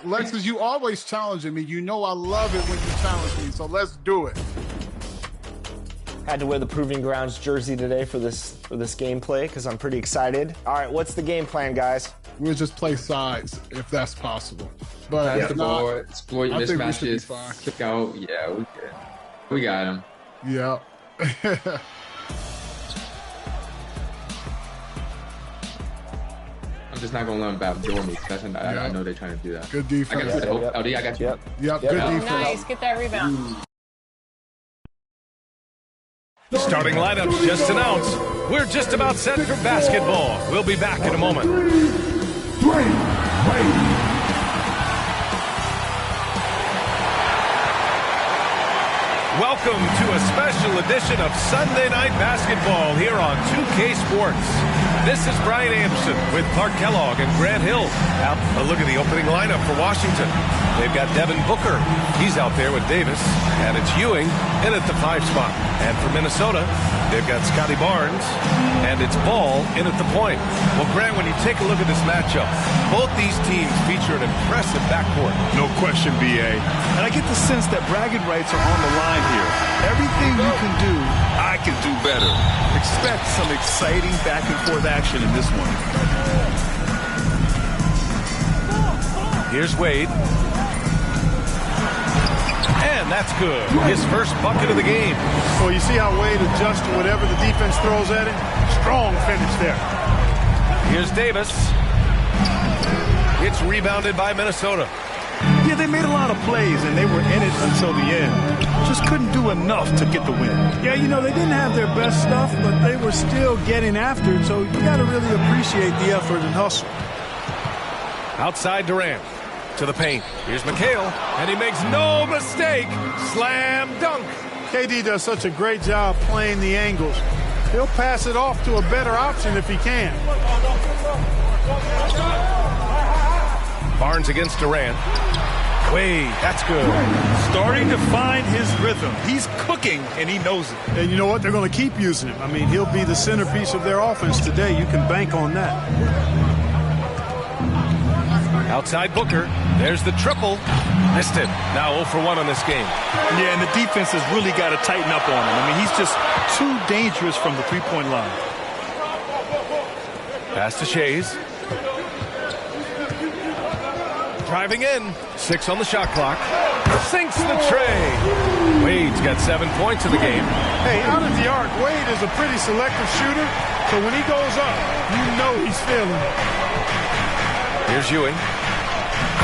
Lexus, you always challenging me. You know I love it when you challenge me, so let's do it. Had to wear the Proving Grounds jersey today for this gameplay because I'm pretty excited. All right, what's the game plan, guys? We'll just play sides if that's possible. But if not, exploit mismatches, kick out. Yeah, we good. We got him. Yeah. I'm just not gonna let them backdoor me. I know they're trying to do that. Good defense. I got you. LD, I got you. Yep. Good defense. Nice. Get that rebound. Starting lineups just announced. We're just about set for basketball. We'll be back in a moment. Welcome to a special edition of Sunday Night Basketball here on 2K Sports. This is Brian Anderson with Clark Kellogg and Grant Hill. Now, a look at the opening lineup for Washington. They've got Devin Booker. He's out there with Davis. And it's Ewing in at the 5 spot. And for Minnesota, they've got Scotty Barnes. And it's Ball in at the point. Well, Grant, when you take a look at this matchup, both these teams feature an impressive backcourt. No question, B.A. And I get the sense that bragging rights are on the line here. Everything you can do, I can do better. Expect some exciting back-and-forth action in this one. Here's Wade. And that's good. His first bucket of the game. Well, you see how Wade adjusts to whatever the defense throws at him? Strong finish there. Here's Davis. It's rebounded by Minnesota. Yeah, they made a lot of plays, and they were in it until the end. Just couldn't do enough to get the win. Yeah, you know, they didn't have their best stuff, but they were still getting after it, so you got to really appreciate the effort and hustle. Outside Durant. To the paint. Here's McHale, and he makes no mistake. Slam dunk. KD does such a great job playing the angles. He'll pass it off to a better option if he can. Barnes against Durant. Wade, that's good. Starting to find his rhythm. He's cooking, and he knows it. And you know what? They're going to keep using him. I mean, he'll be the centerpiece of their offense today. You can bank on that. Outside Booker. There's the triple. Missed it. Now 0 for 1 on this game. Yeah, and the defense has really got to tighten up on him. I mean, he's just too dangerous from the three-point line. Pass to Shays. Driving in. 6 on the shot clock. Sinks the tray. Wade's got 7 points in the game. Hey, out at the arc, Wade is a pretty selective shooter, so when he goes up, you know he's feeling it. Here's Ewing.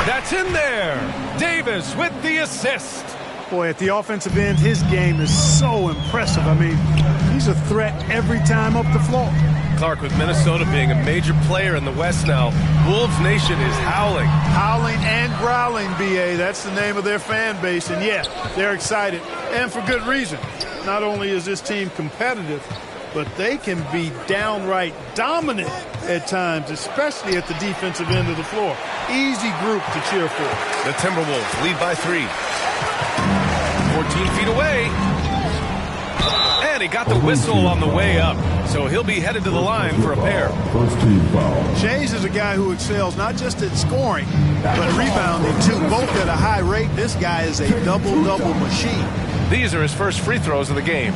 That's in there. Davis with the assist. Boy, at the offensive end, his game is so impressive. I mean, he's a threat every time up the floor. Clark, with Minnesota being a major player in the West now, Wolves Nation is howling. Howling and growling, B.A. That's the name of their fan base. And, yeah, they're excited, and for good reason. Not only is this team competitive, but they can be downright dominant at times, especially at the defensive end of the floor. Easy group to cheer for. The Timberwolves lead by 3. 14 feet away. And he got the whistle on the way up, so he'll be headed to the line for a pair. First team foul. Shays is a guy who excels not just at scoring, but rebounding too, both at a high rate. This guy is a double-double machine. These are his first free throws of the game.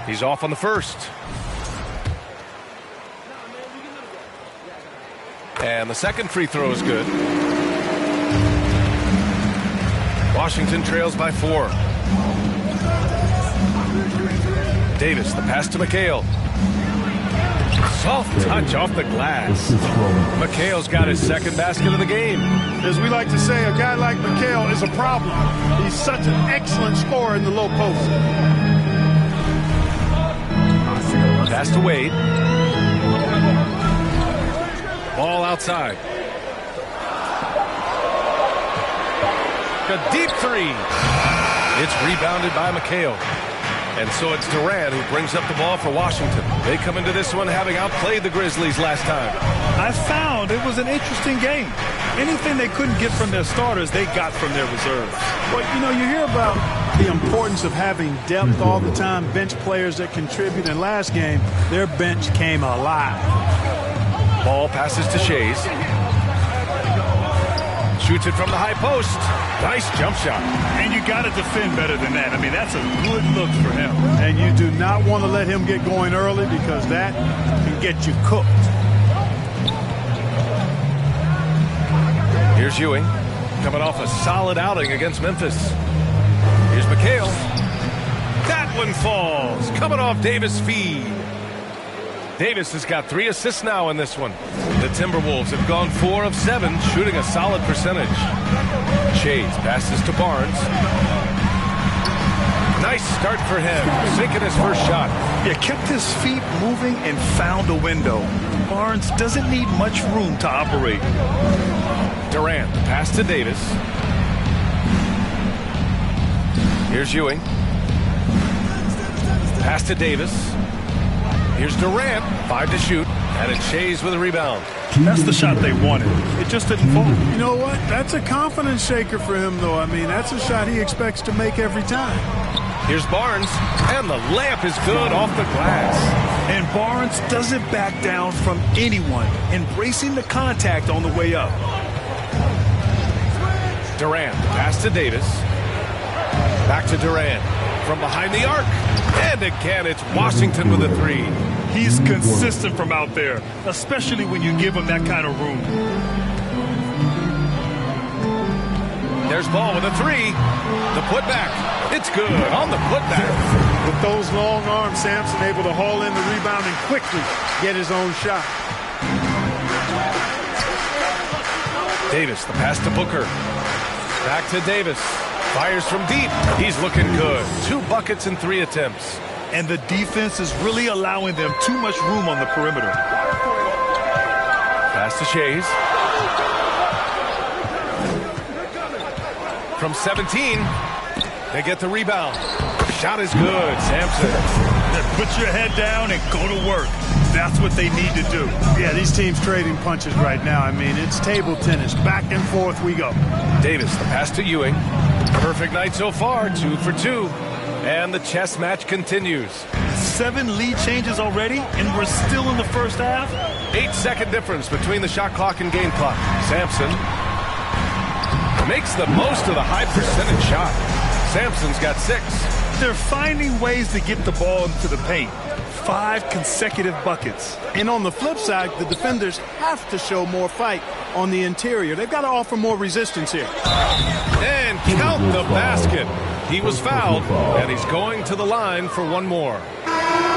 He's off on the first. And the second free throw is good. Washington trails by 4. Davis, the pass to McHale. Soft touch off the glass. McHale's got his second basket of the game. As we like to say, a guy like McHale is a problem. He's such an excellent scorer in the low post. Pass to Wade. Ball outside. a deep three. It's rebounded by McHale. And so it's Durant who brings up the ball for Washington. They come into this one having outplayed the Grizzlies last time. I found it was an interesting game. Anything they couldn't get from their starters, they got from their reserves. Well, you know, you hear about the importance of having depth all the time, bench players that contribute. In last game, their bench came alive. Ball passes to Shays. Shoots it from the high post. Nice jump shot. And you got to defend better than that. I mean, that's a good look for him. And you do not want to let him get going early because that can get you cooked. Here's Ewing, coming off a solid outing against Memphis. Here's McHale. That one falls, coming off Davis' feed. Davis has got 3 assists now in this one. The Timberwolves have gone 4 of 7, shooting a solid percentage. Shays passes to Barnes. Nice start for him, sinking his first shot. Yeah, kept his feet moving and found a window. Barnes doesn't need much room to operate. Durant, pass to Davis. Here's Ewing. Pass to Davis. Here's Durant, 5 to shoot, and it's Shays with a rebound. That's the shot they wanted. It just didn't fall. You know what? That's a confidence shaker for him, though. I mean, that's a shot he expects to make every time. Here's Barnes, and the layup is good off the glass. And Barnes doesn't back down from anyone, embracing the contact on the way up. Durant, pass to Davis. Back to Durant, from behind the arc. And again, it's Washington with a 3. He's consistent from out there, especially when you give him that kind of room. There's Ball with a 3. The putback. It's good on the putback. With those long arms, Sampson able to haul in the rebound and quickly get his own shot. Davis, the pass to Booker. Back to Davis. Fires from deep. He's looking good. 2 buckets in 3 attempts. And the defense is really allowing them too much room on the perimeter. Pass to Shays. From 17, they get the rebound. Shot is good, Sampson. Put your head down and go to work. That's what they need to do. Yeah, these teams trading punches right now. I mean, it's table tennis. Back and forth we go. Davis, the pass to Ewing. Perfect night so far, 2 for 2. And the chess match continues. 7 lead changes already, and we're still in the first half. 8-second difference between the shot clock and game clock. Sampson makes the most of the high percentage shot. Sampson's got 6. They're finding ways to get the ball into the paint. 5 consecutive buckets. And on the flip side, the defenders have to show more fight on the interior. They've got to offer more resistance here. And count the basket. He was fouled, and he's going to the line for 1 more.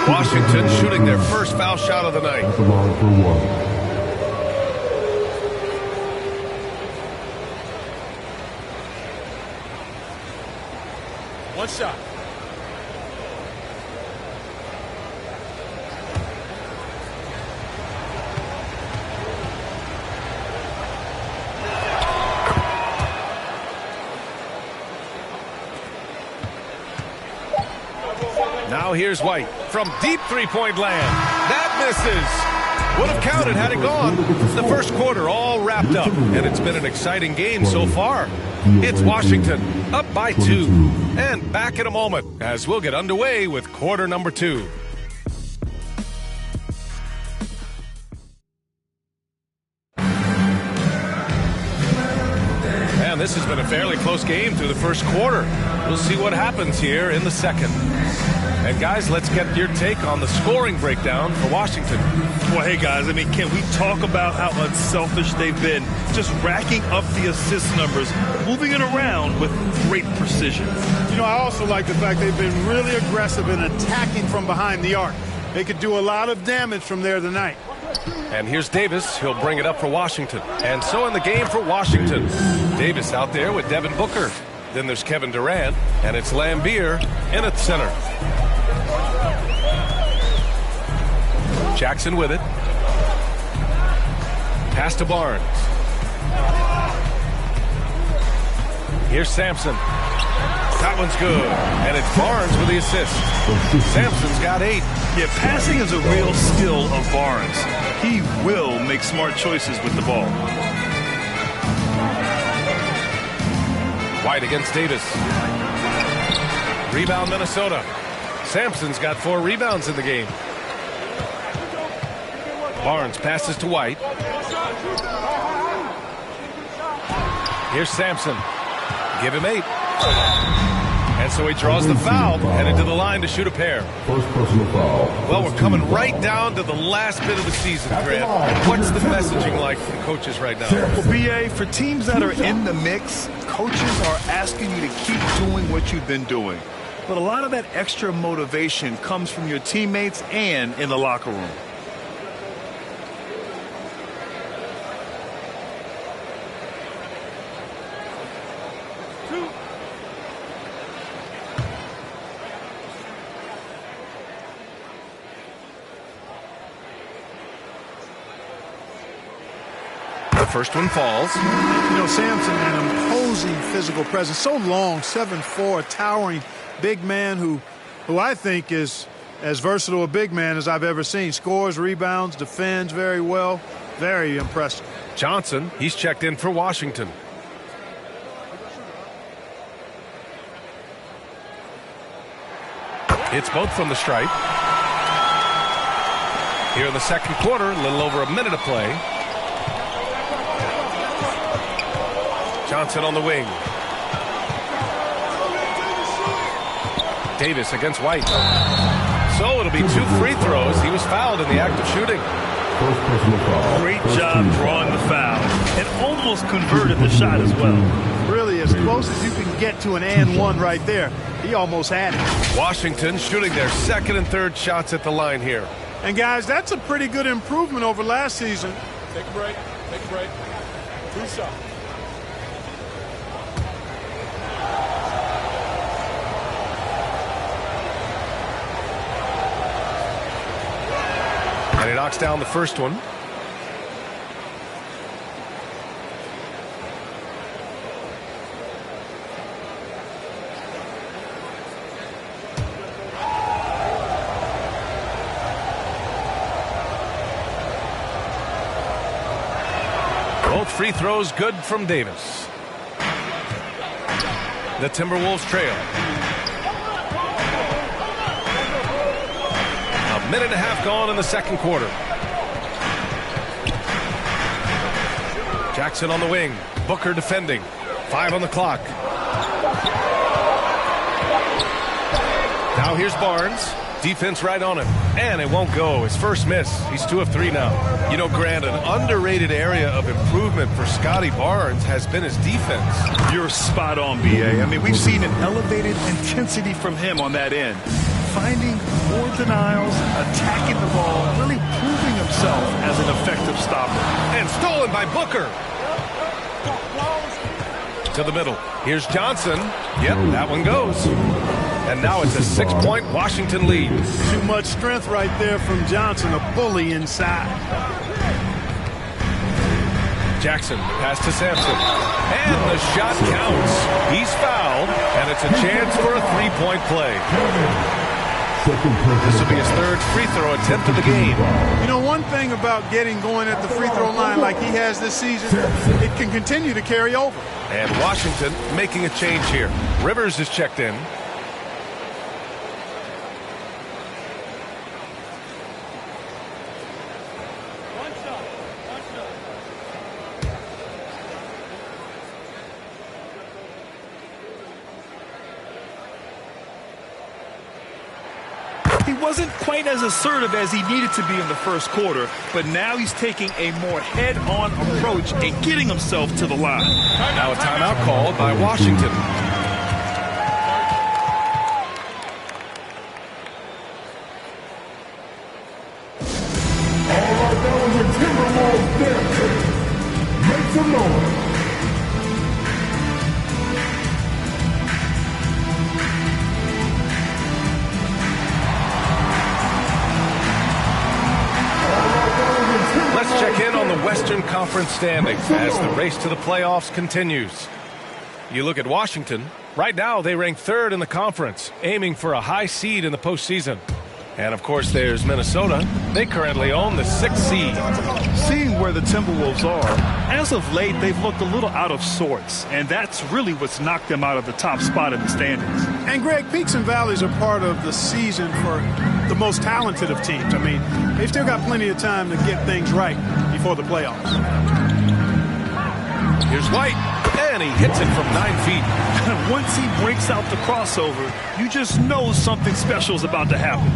Washington shooting their first foul shot of the night. At the line for 1. One shot. Now here's White from deep three-point land. That misses. Would have counted had it gone. The first quarter all wrapped up, and it's been an exciting game so far. It's Washington up by 2. And back in a moment as we'll get underway with quarter number 2. And this has been a fairly close game through the first quarter. We'll see what happens here in the second. And guys, let's get your take on the scoring breakdown for Washington. Well, hey guys, I mean, can we talk about how unselfish they've been? Just racking up the assist numbers, moving it around with great precision. You know, I also like the fact they've been really aggressive in attacking from behind the arc. They could do a lot of damage from there tonight. And here's Davis. He'll bring it up for Washington. And so in the game for Washington, Davis out there with Devin Booker. Then there's Kevin Durant, and it's Lambeer in at center. Jackson with it. Pass to Barnes. Here's Sampson. That one's good. And it's Barnes with the assist. Sampson's got 8. Yeah, passing is a real skill of Barnes. He will make smart choices with the ball. White against Davis. Rebound Minnesota. Sampson's got 4 rebounds in the game. Barnes passes to White. Here's Sampson. Give him 8. And so he draws the foul, headed to the line to shoot a pair. First personal foul. Well, we're coming right down to the last bit of the season, Grant. What's the messaging like from coaches right now? Well, BA, for teams that are in the mix, coaches are asking you to keep doing what you've been doing. But a lot of that extra motivation comes from your teammates and in the locker room. The first one falls. You know, Sampson, an imposing physical presence, so long, 7'4", towering big man who I think is as versatile a big man as I've ever seen. Scores, rebounds, defends very well. Very impressive. Johnson, he's checked in for Washington. It's both from the stripe. Here in the second quarter, a little over a minute of play. Johnson on the wing. Davis against White. So it'll be 2 free throws. He was fouled in the act of shooting. First personal foul. Great job drawing the foul and almost converted the shot as well. Really as close as you can get to an and one right there. He almost had it. Washington shooting their second and third shots at the line here. And guys, that's a pretty good improvement over last season. Take a break. Take a break. 2 shots. And he knocks down the first one. Both free throws good from Davis. The Timberwolves trail. A minute and a half gone in the second quarter. Jackson on the wing. Booker defending. 5 on the clock. Now here's Barnes. Defense right on him. And it won't go. His first miss. He's 2 of 3 now. You know, Grant, an underrated area of improvement for Scotty Barnes has been his defense. You're spot on, BA. I mean, we've seen an elevated intensity from him on that end. Finding more denials, attacking the ball, really proving himself as an effective stopper. And stolen by Booker. To the middle. Here's Johnson. Yep, that one goes. And now it's a 6-point Washington lead. Too much strength right there from Johnson, a bully inside. Jackson, pass to Sampson. And the shot counts. He's fouled, and it's a chance for a 3-point play. This will be his third free throw attempt of the game. You know, one thing about getting going at the free throw line like he has this season, it can continue to carry over. And Washington making a change here. Rivers is checked in. He wasn't quite as assertive as he needed to be in the first quarter, but now he's taking a more head-on approach and getting himself to the line. Now a timeout called by Washington. All right, that was a Timberwolves dance. Make some noise. Let's check in on the Western Conference standings as the race to the playoffs continues. You look at Washington. Right now, they rank 3rd in the conference, aiming for a high seed in the postseason. And, of course, there's Minnesota. They currently own the 6th seed. Seeing where the Timberwolves are, as of late, they've looked a little out of sorts, and that's really what's knocked them out of the top spot in the standings. And, Greg, peaks and valleys are part of the season for the most talented of teams. I mean, they've still got plenty of time to get things right before the playoffs. Here's White, and he hits it from 9 feet. Once he breaks out the crossover, you just know something special is about to happen.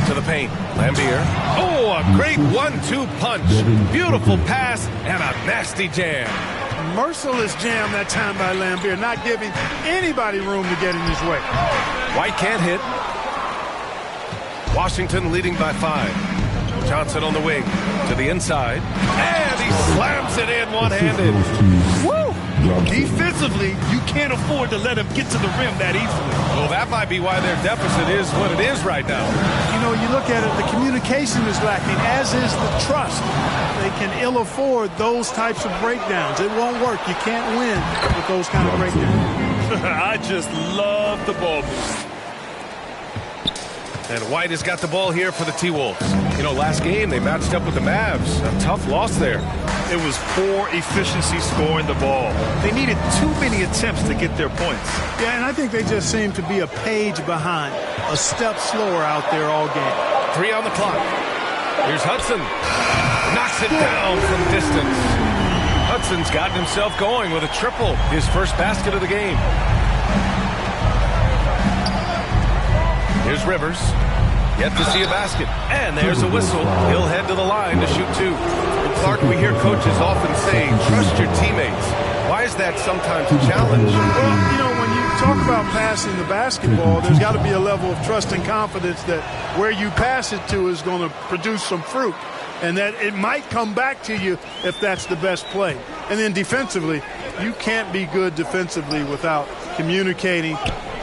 To the paint, Lambier. Oh, a great 1-2 punch. Beautiful pass and a nasty jam. Merciless jam that time by Lambier, not giving anybody room to get in his way. White can't hit. Washington leading by 5. Johnson on the wing to the inside, and he slams it in one-handed. Woo! Defensively, you can't afford to let him get to the rim that easily. Well, that might be why their deficit is what it is right now. You know, you look at it, the communication is lacking, as is the trust. They can ill afford those types of breakdowns. It won't work. You can't win with those kind of breakdowns. I just love the ball movement. And White has got the ball here for the T-Wolves. You know, last game they matched up with the Mavs. A tough loss there. It was poor efficiency scoring the ball. They needed too many attempts to get their points. Yeah, and I think they just seem to be a page behind, a step slower out there all game. 3 on the clock. Here's Hudson. Knocks it down from distance. Hudson's gotten himself going with a triple. His first basket of the game. Here's Rivers. Yet to see a basket. And there's a whistle. He'll head to the line to shoot 2. And Clark, we hear coaches often say, trust your teammates. Why is that sometimes a challenge? Well, you know, when you talk about passing the basketball, there's got to be a level of trust and confidence that where you pass it to is going to produce some fruit. And that it might come back to you if that's the best play. And then defensively, you can't be good defensively without communicating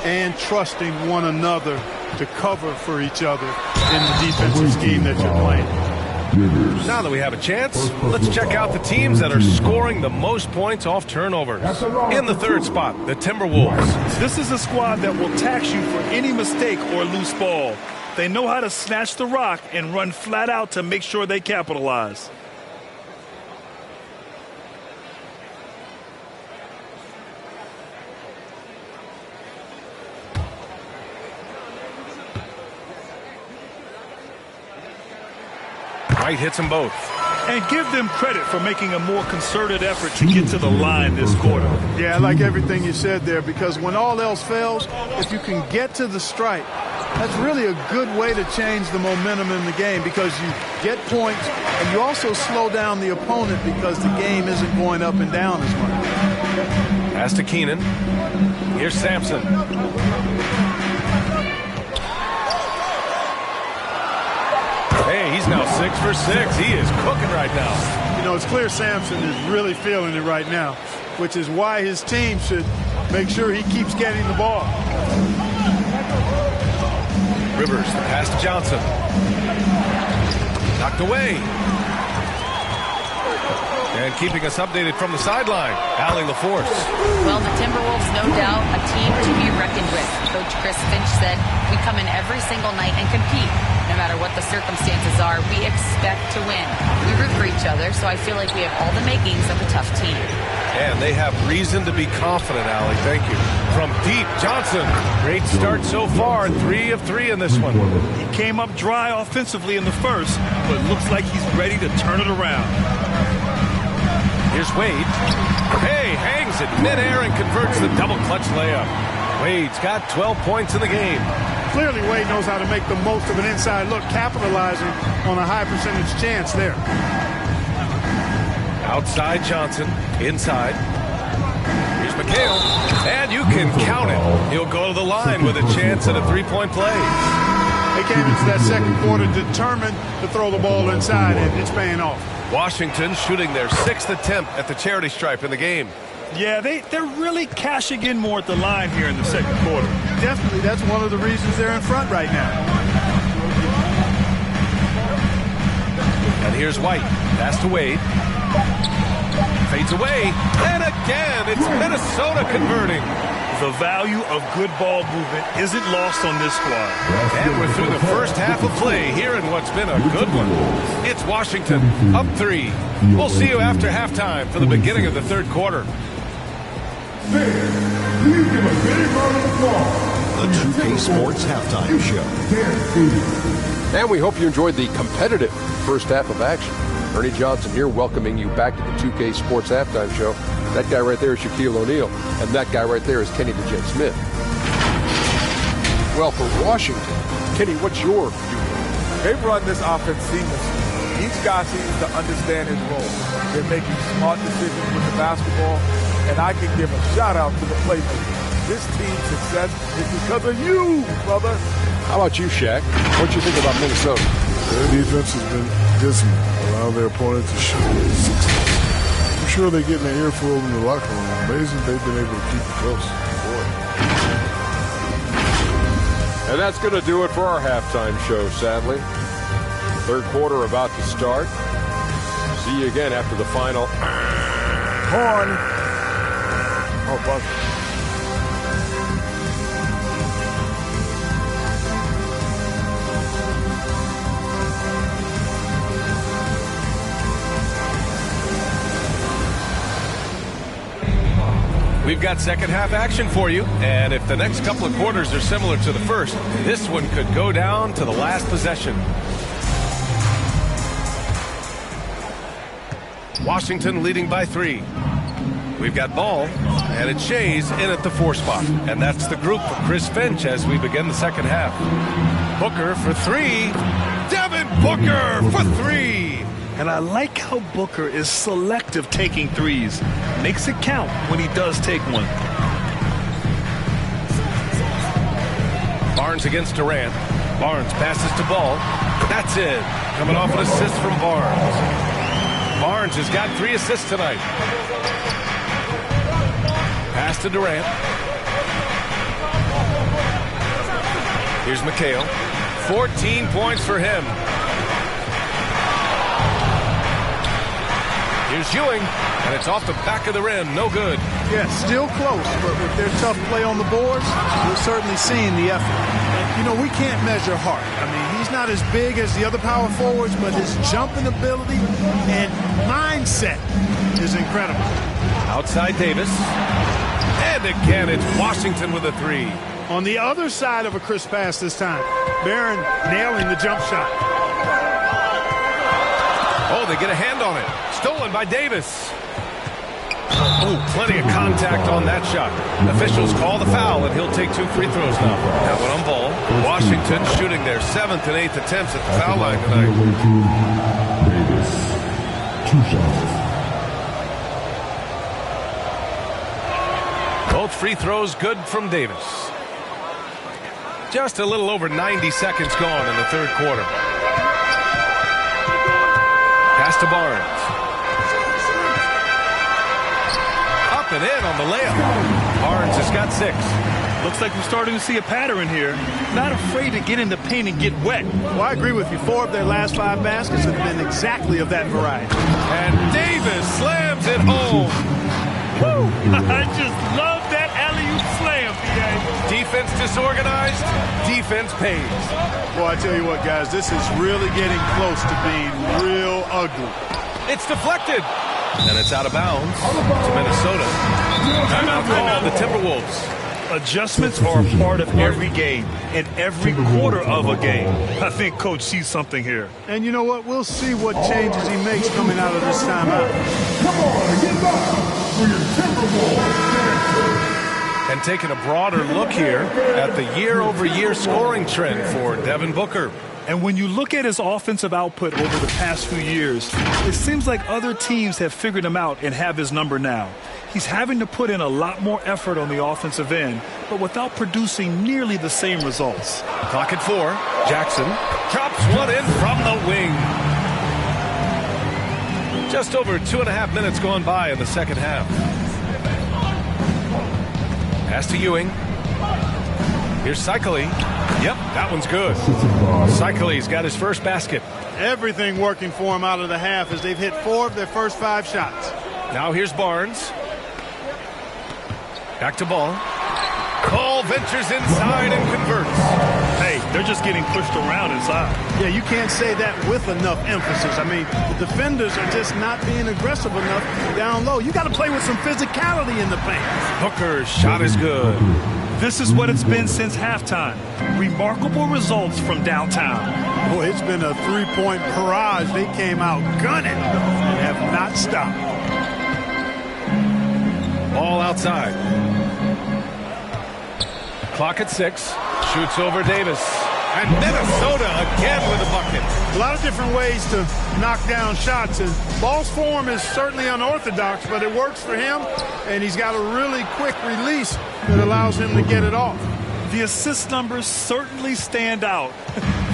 and trusting one another to cover for each other in the defensive scheme that you're playing. Now that we have a chance, let's check out the teams that are scoring the most points off turnovers. In the 3rd spot, the Timberwolves. This is a squad that will tax you for any mistake or loose ball. They know how to snatch the rock and run flat out to make sure they capitalize. White hits them both. And give them credit for making a more concerted effort to get to the line this quarter. Yeah, I like everything you said there, because when all else fails, if you can get to the stripe, that's really a good way to change the momentum in the game, because you get points and you also slow down the opponent because the game isn't going up and down as much. Pass to Keenan. Here's Sampson. Hey, he's now 6 for 6. He is cooking right now. You know, it's clear Sampson is really feeling it right now, which is why his team should make sure he keeps getting the ball. Rivers, the pass to Johnson. Knocked away. And keeping us updated from the sideline, Allie LaForce. Well, the Timberwolves, no doubt, a team to be reckoned with. Coach Chris Finch said, we come in every single night and compete. No matter what the circumstances are, we expect to win. We root for each other, so I feel like we have all the makings of a tough team. And they have reason to be confident, Allie. Thank you. From deep, Johnson. Great start so far. 3 of 3 in this one. He came up dry offensively in the first, but looks like he's ready to turn it around. Here's Wade. Hey, hangs it midair and converts the double clutch layup. Wade's got 12 points in the game. Clearly, Wade knows how to make the most of an inside look, capitalizing on a high percentage chance there. Outside Johnson, inside. Here's McHale, and you can count it. He'll go to the line with a chance at a 3-point play. They came into that second quarter determined to throw the ball inside, and it's paying off. Washington shooting their 6th attempt at the charity stripe in the game. Yeah, they're really cashing in more at the line here in the second quarter. Definitely, that's one of the reasons they're in front right now. And here's White. Pass to Wade. Fades away. And again, it's Minnesota converting. The value of good ball movement isn't lost on this squad. And we're through the first half of play here in what's been a good one. It's Washington up 3. We'll see you after halftime for the beginning of the third quarter. The 2K Sports Halftime Show. And we hope you enjoyed the competitive first half of action. Ernie Johnson here welcoming you back to the 2K Sports Halftime Show. That guy right there is Shaquille O'Neal, and that guy right there is Kenny the Jet Smith. Well, for Washington, Kenny, what's your view? They've run this offense seamlessly. Each guy seems to understand his role. They're making smart decisions with the basketball, and I can give a shout-out to the playmakers. This team's success is because of you, brother. How about you, Shaq? What do you think about Minnesota? Their defense has been dismal, allowing their opponent to shoot 60. I'm sure they're getting an earful in the locker room. Amazing they've been able to keep it close. Boy. And that's going to do it for our halftime show, sadly. Third quarter about to start. See you again after the final. Horn. Oh, buzzer. We've got second half action for you, and if the next couple of quarters are similar to the first, this one could go down to the last possession. Washington leading by 3. We've got ball, and it's Shays in at the 4 spot, and that's the group for Chris Finch as we begin the second half. Booker for 3. Devin Booker for 3. And I like how Booker is selective taking threes. Makes it count when he does take one. Barnes against Durant. Barnes passes to Ball. That's it. Coming off an assist from Barnes. Barnes has got 3 assists tonight. Pass to Durant. Here's McHale. 14 points for him. Here's Ewing, and it's off the back of the rim. No good. Yeah, still close, but with their tough play on the boards, we're certainly seeing the effort. And, you know, we can't measure Hart. I mean, he's not as big as the other power forwards, but his jumping ability and mindset is incredible. Outside Davis. And again, it's Washington with a 3. On the other side of a crisp pass this time, Barron nailing the jump shot. Oh, they get a hand on it. Stolen by Davis. Oh, plenty of contact on that shot. Officials call the foul, and he'll take 2 free throws now. That one on ball. Washington shooting their 7th and 8th attempts at the foul line tonight. Davis, 2 shots. Both free throws good from Davis. Just a little over 90 seconds gone in the third quarter. Pass to Barnes. Up and in on the layup. Barnes has got 6. Looks like we're starting to see a pattern here. Not afraid to get in the paint and get wet. Well, I agree with you. 4 of their last 5 baskets have been exactly of that variety. And Davis slams it home. Woo! I just love that alley-oop slam, PA. Defense disorganized. Defense pays. Well, I tell you what, guys, this is really getting close to being real ugly. It's deflected. And it's out of bounds to Minnesota. Timeout call the Timberwolves. Adjustments are a part of every game and every quarter of a game. I think Coach sees something here. And you know what? We'll see what changes he makes coming out of this timeout. Come on, get back for your Timberwolves. And taking a broader look here at the year-over-year scoring trend for Devin Booker. And when you look at his offensive output over the past few years, it seems like other teams have figured him out and have his number now. He's having to put in a lot more effort on the offensive end, but without producing nearly the same results. Clock at 4. Jackson drops one in from the wing. Just over 2.5 minutes gone by in the second half. Pass to Ewing. Here's Cycli. Yep, that one's good. Cycli's got his first basket. Everything working for him out of the half as they've hit 4 of their first 5 shots. Now here's Barnes. Back to Ball. Ball ventures inside and converts. Hey, they're just getting pushed around inside. Yeah, you can't say that with enough emphasis. I mean, the defenders are just not being aggressive enough down low. You got to play with some physicality in the paint. Booker's shot is good. This is what it's been since halftime. Remarkable results from downtown. Boy, it's been a three-point barrage. They came out gunning and have not stopped. Ball outside. Clock at 6. Shoots over Davis. And Minnesota again with a bucket. A lot of different ways to knock down shots. And Ball's form is certainly unorthodox, but it works for him. And he's got a really quick release that allows him to get it off. The assist numbers certainly stand out.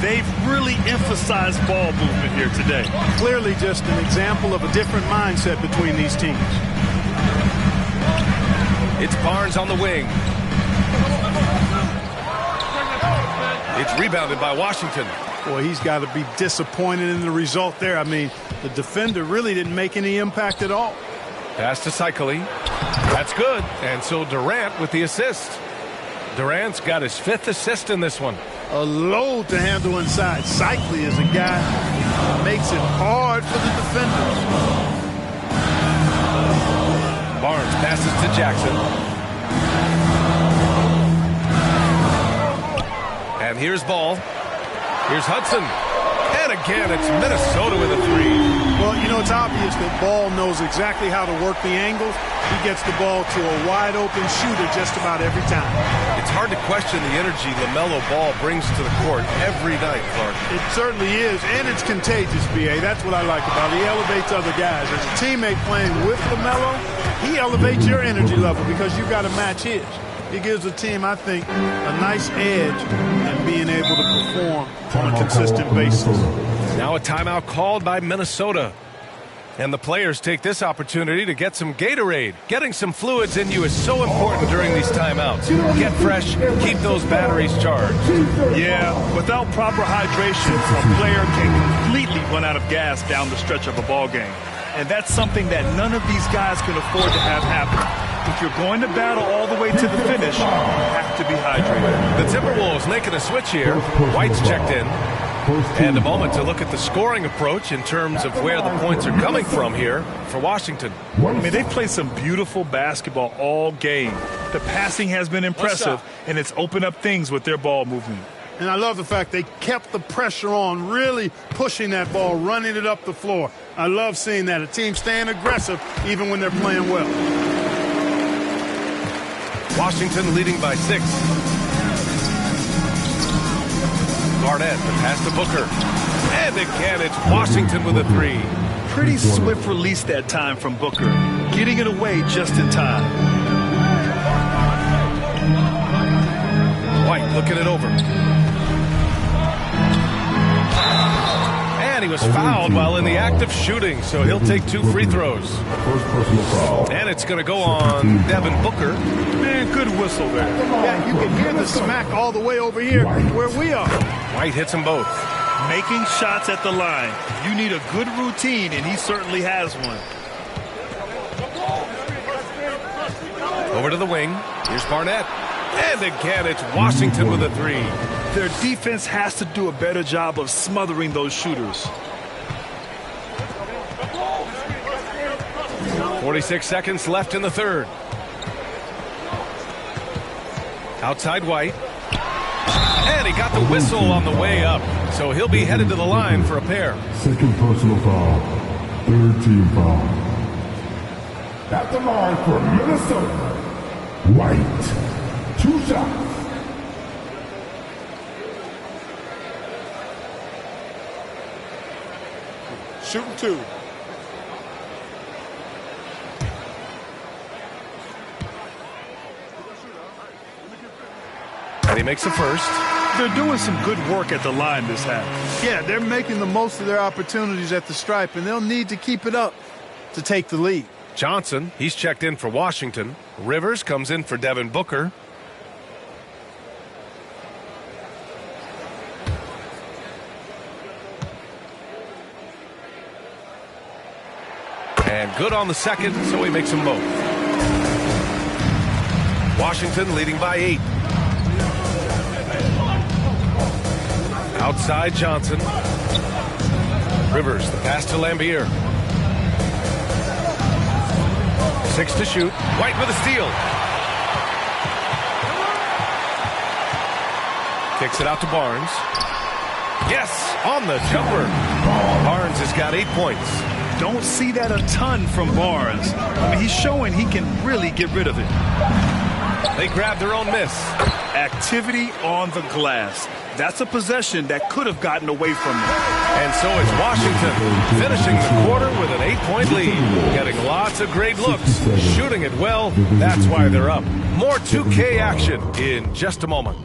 They've really emphasized ball movement here today. Clearly just an example of a different mindset between these teams. It's Barnes on the wing. It's rebounded by Washington. Boy, he's got to be disappointed in the result there. I mean, the defender really didn't make any impact at all. Pass to Cycli. That's good. And so Durant with the assist. Durant's got his 5th assist in this one. A load to handle inside. Cycli is a guy that makes it hard for the defenders. Barnes passes to Jackson. And here's Ball. Here's Hudson. And again, it's Minnesota with a 3. Well, you know, it's obvious that Ball knows exactly how to work the angles. He gets the ball to a wide-open shooter just about every time. It's hard to question the energy LaMelo Ball brings to the court every night, Clark. It certainly is, and it's contagious, B.A. That's what I like about it. He elevates other guys. As a teammate playing with LaMelo, he elevates your energy level because you've got to match his. It gives the team, I think, a nice edge in being able to perform on a consistent basis. Now a timeout called by Minnesota. And the players take this opportunity to get some Gatorade. Getting some fluids in you is so important during these timeouts. Get fresh, keep those batteries charged. Yeah, without proper hydration, a player can completely run out of gas down the stretch of a ball game. And that's something that none of these guys can afford to have happen. If you're going to battle all the way to the finish, you have to be hydrated. The Timberwolves making a switch here. White's checked in. And a moment to look at the scoring approach in terms of where the points are coming from here for Washington. I mean, they played some beautiful basketball all game. The passing has been impressive, and it's opened up things with their ball movement. And I love the fact they kept the pressure on, really pushing that ball, running it up the floor. I love seeing that. A team staying aggressive even when they're playing well. Washington leading by 6. Garnett, the pass to Booker. And again, it's Washington with a 3. Pretty swift release that time from Booker. Getting it away just in time. White looking it over. And he was fouled while in the act of shooting, so he'll take 2 free throws. And it's going to go on Devin Booker. Man, good whistle there. Yeah, you can hear the smack all the way over here where we are. White hits them both. Making shots at the line. You need a good routine, and he certainly has one. Over to the wing. Here's Barnett. And again, it's Washington with a 3. Their defense has to do a better job of smothering those shooters. 46 seconds left in the third. Outside White. And he got the whistle on the way up. So he'll be headed to the line for a pair. Second personal foul. Third team foul. At the line for Minnesota, White. 2 shots. Shooting 2. And he makes the first. They're doing some good work at the line this half. Yeah, they're making the most of their opportunities at the stripe, and they'll need to keep it up to take the lead. Johnson, he's checked in for Washington. Rivers comes in for Devin Booker. And and good on the second, so he makes them both. Washington leading by 8. Outside Johnson. Rivers, the pass to Lambier. 6 to shoot. White with a steal. Kicks it out to Barnes. Yes, on the jumper. Barnes has got 8 points. Don't see that a ton from Barnes. I mean, he's showing he can really get rid of it. They grab their own miss. Activity on the glass. That's a possession that could have gotten away from them. And so it's Washington finishing the quarter with an 8-point lead. Getting lots of great looks, shooting it well. That's why they're up. More 2K action in just a moment.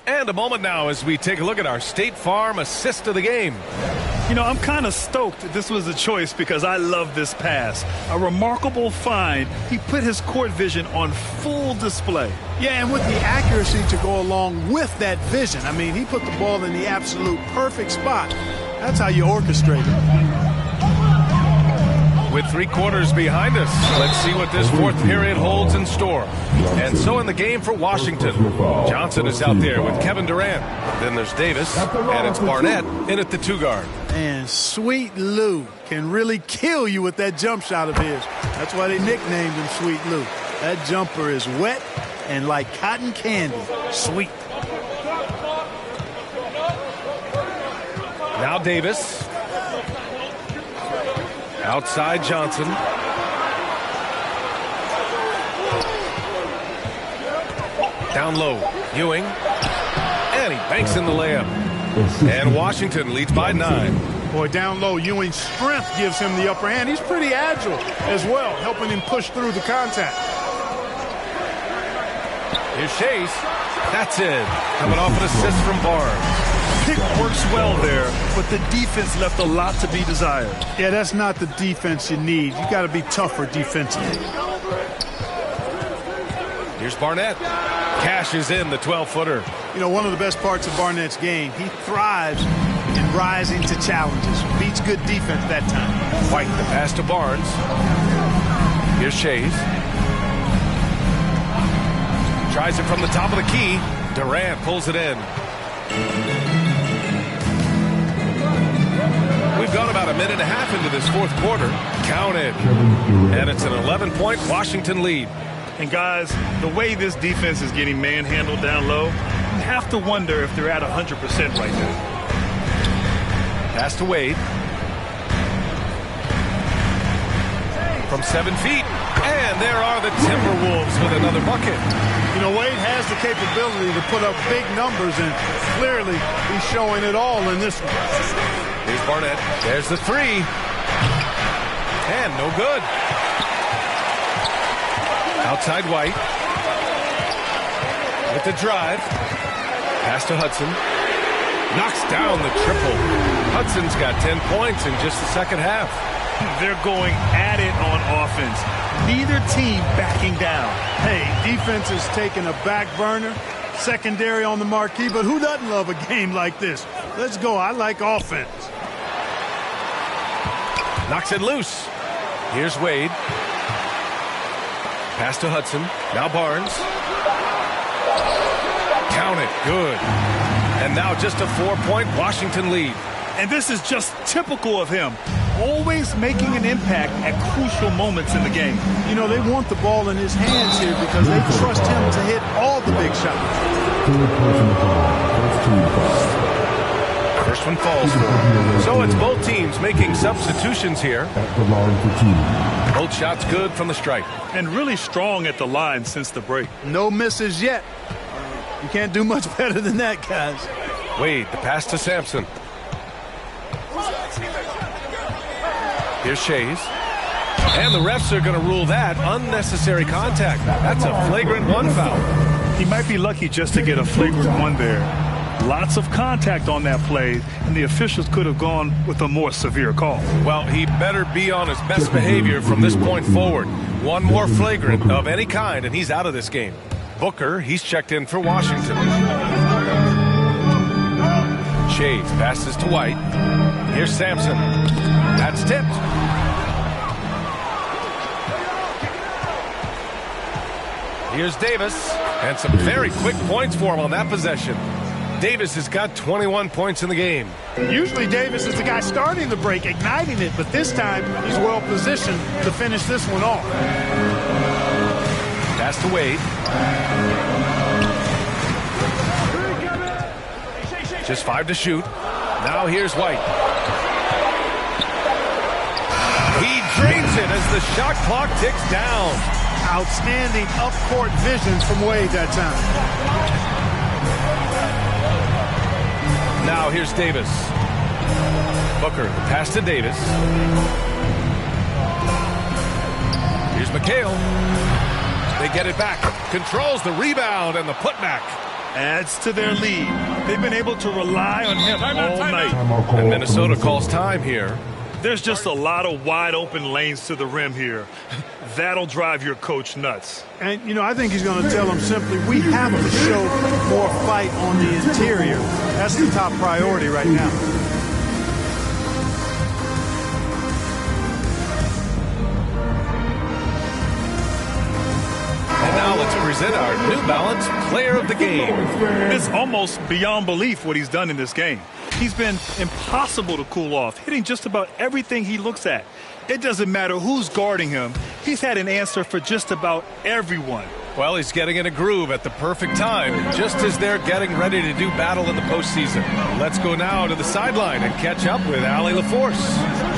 And a moment now as we take a look at our State Farm assist of the game. You know, I'm kind of stoked this was a choice because I love this pass. A remarkable find. He put his court vision on full display. Yeah, and with the accuracy to go along with that vision. I mean, he put the ball in the absolute perfect spot. That's how you orchestrate it. With 3 quarters behind us, let's see what this fourth period holds in store. And so in the game for Washington, Johnson is out there with Kevin Durant. Then there's Davis, and it's Barnett in at the 2 guard. And Sweet Lou can really kill you with that jump shot of his. That's why they nicknamed him Sweet Lou. That jumper is wet and like cotton candy. Sweet. Now Davis. Outside Johnson. Down low, Ewing. And he banks in the layup. And Washington leads by 9. Boy, down low, Ewing's strength gives him the upper hand. He's pretty agile as well, helping him push through the contact. Here's Chase. That's it. Coming off an assist from Barnes. Pick works well there, but the defense left a lot to be desired. Yeah, that's not the defense you need. You got to be tougher defensively. Here's Barnett. Cashes in the 12-footer. You know, one of the best parts of Barnett's game, he thrives in rising to challenges. Beats good defense that time. White, the pass to Barnes. Here's Chase. Tries it from the top of the key. Durant pulls it in. We've gone about a minute and a half into this fourth quarter. Counted. And it's an 11-point Washington lead. And guys, the way this defense is getting manhandled down low, you have to wonder if they're at 100% right now. Pass to Wade. From 7 feet. And there are the Timberwolves with another bucket. You know, Wade has the capability to put up big numbers, and clearly he's showing it all in this one. Here's Barnett. There's the 3. And no good. Outside White. With the drive. Pass to Hudson. Knocks down the triple. Hudson's got 10 points in just the second half. They're going at it on offense. Neither team backing down. Hey, defense is taking a back burner. Secondary on the marquee, but who doesn't love a game like this? Let's go. I like offense. Knocks it loose. Here's Wade. Pass to Hudson. Now Barnes. Count it. Good. And now just a 4-point Washington lead. And this is just typical of him. Always making an impact at crucial moments in the game. You know, they want the ball in his hands here because they trust him to hit all the big shots. First one falls for him. So it's both teams making substitutions here. Both shots good from the stripe. And really strong at the line since the break. No misses yet. You can't do much better than that, guys. Wade, the pass to Sampson. Here's Shays. And the refs are going to rule that unnecessary contact. That's a flagrant 1 foul. He might be lucky just to get a flagrant 1 there. Lots of contact on that play, and the officials could have gone with a more severe call. Well, he better be on his best behavior from this point forward. One more flagrant of any kind, and he's out of this game. Booker, he's checked in for Washington. shades. Passes to White. Here's Sampson. That's tipped. Here's Davis. And some very quick points for him on that possession. Davis has got 21 points in the game. Usually Davis is the guy starting the break, igniting it, but this time he's well positioned to finish this one off. Pass to Wade. Just 5 to shoot. Now here's White. He drains it as the shot clock ticks down. Outstanding up-court visions from Wade that time. Now here's Davis. Booker, the pass to Davis. Here's McHale. They get it back. Controls the rebound and the putback. Adds to their lead. They've been able to rely on him all night. And Minnesota calls time here. There's just a lot of wide open lanes to the rim here. That'll drive your coach nuts. And, you know, I think he's going to tell them simply, we have to show more fight on the interior. That's the top priority right now. And now let's present our New Balance Player of the Game. It's almost beyond belief what he's done in this game. He's been impossible to cool off, hitting just about everything he looks at. It doesn't matter who's guarding him. He's had an answer for just about everyone. Well, he's getting in a groove at the perfect time, just as they're getting ready to do battle in the postseason. Let's go now to the sideline and catch up with Allie LaForce.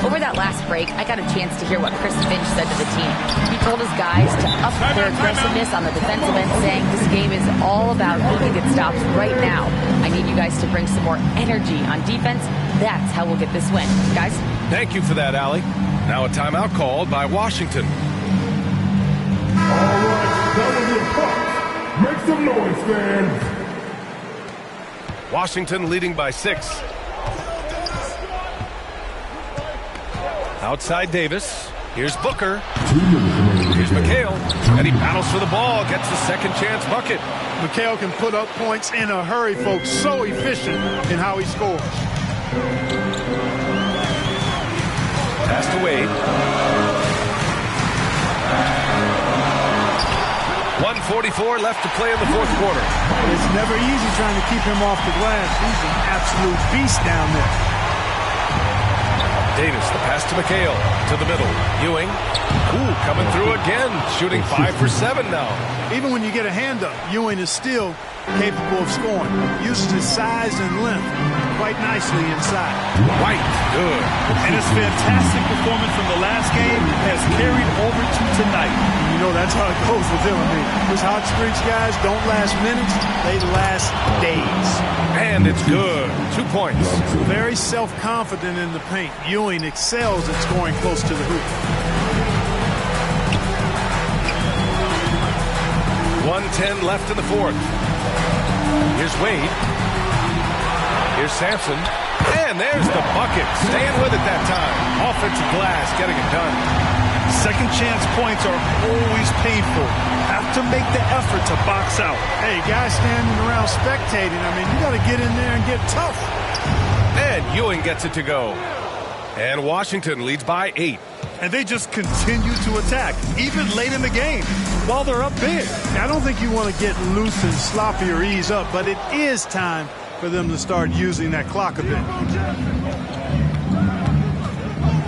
Over that last break, I got a chance to hear what Chris Finch said to the team. He told his guys to up their aggressiveness on the defensive end, saying this game is all about who can get stops right now. I need you guys to bring some more energy on defense. That's how we'll get this win. Guys? Thank you for that, Allie. Now a timeout called by Washington. All right, that was your puck. Make some noise, fans. Washington leading by 6. Outside Davis. Here's Booker. Here's McHale. And he battles for the ball. Gets the second chance bucket. McHale can put up points in a hurry, folks. So efficient in how he scores. Pass to Wade. 1:44 left to play in the fourth quarter. It's never easy trying to keep him off the glass. He's an absolute beast down there. Davis, the pass to McHale. To the middle. Ewing. Ooh, coming through again. Shooting 5 for 7 now. Even when you get a hand up, Ewing is still capable of scoring. Uses his size and length quite nicely inside. White, good. And his fantastic performance from the last game has carried over to tonight. You know, that's how it goes with him. I mean, those hot streaks, guys, don't last minutes. They last days. And it's good. 2 points. Very self-confident in the paint. Ewing excels at scoring close to the hoop. 1:10 left in the fourth. Here's Wade. Here's Sampson. And there's the bucket. Staying with it that time. Offensive glass, getting it done. Second chance points are always painful. Have to make the effort to box out. Hey, guys standing around spectating, I mean, you got to get in there and get tough. And Ewing gets it to go. And Washington leads by 8. And they just continue to attack, even late in the game, while they're up big. I don't think you want to get loose and sloppy or ease up, but it is time for them to start using that clock a bit.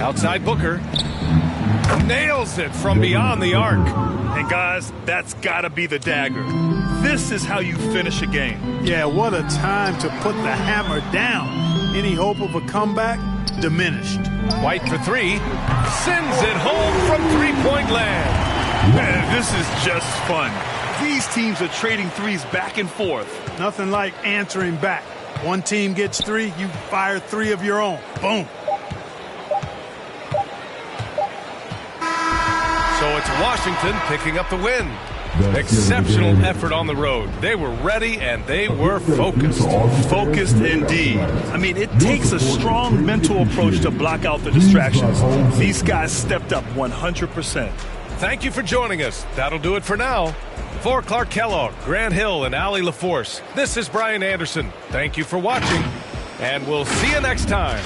Outside Booker. Nails it from beyond the arc. And guys, that's got to be the dagger. This is how you finish a game. Yeah, what a time to put the hammer down. Any hope of a comeback? Diminished. White for 3. Sends it home from three-point land. Man, this is just fun. These teams are trading threes back and forth. Nothing like answering back. One team gets 3, you fire 3 of your own. Boom. So it's Washington picking up the win. Exceptional effort on the road. They were ready and they were focused. Focused indeed. I mean, it takes a strong mental approach to block out the distractions. These guys stepped up 100%. Thank you for joining us. That'll do it for now. For Clark Kellogg, Grant Hill, and Allie LaForce, this is Brian Anderson. Thank you for watching. and we'll see you next time.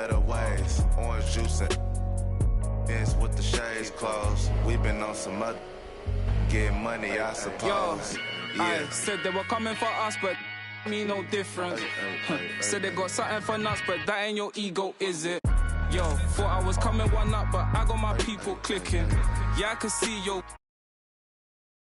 better ways. Orange juice and with the shades closed. We've been on some other get money, I suppose. I said they were coming for us, but me no different. Said they got something for nuts, but that ain't your ego, is it? Yo, thought I was coming one up, but I got my people clicking. Yeah, I can see yo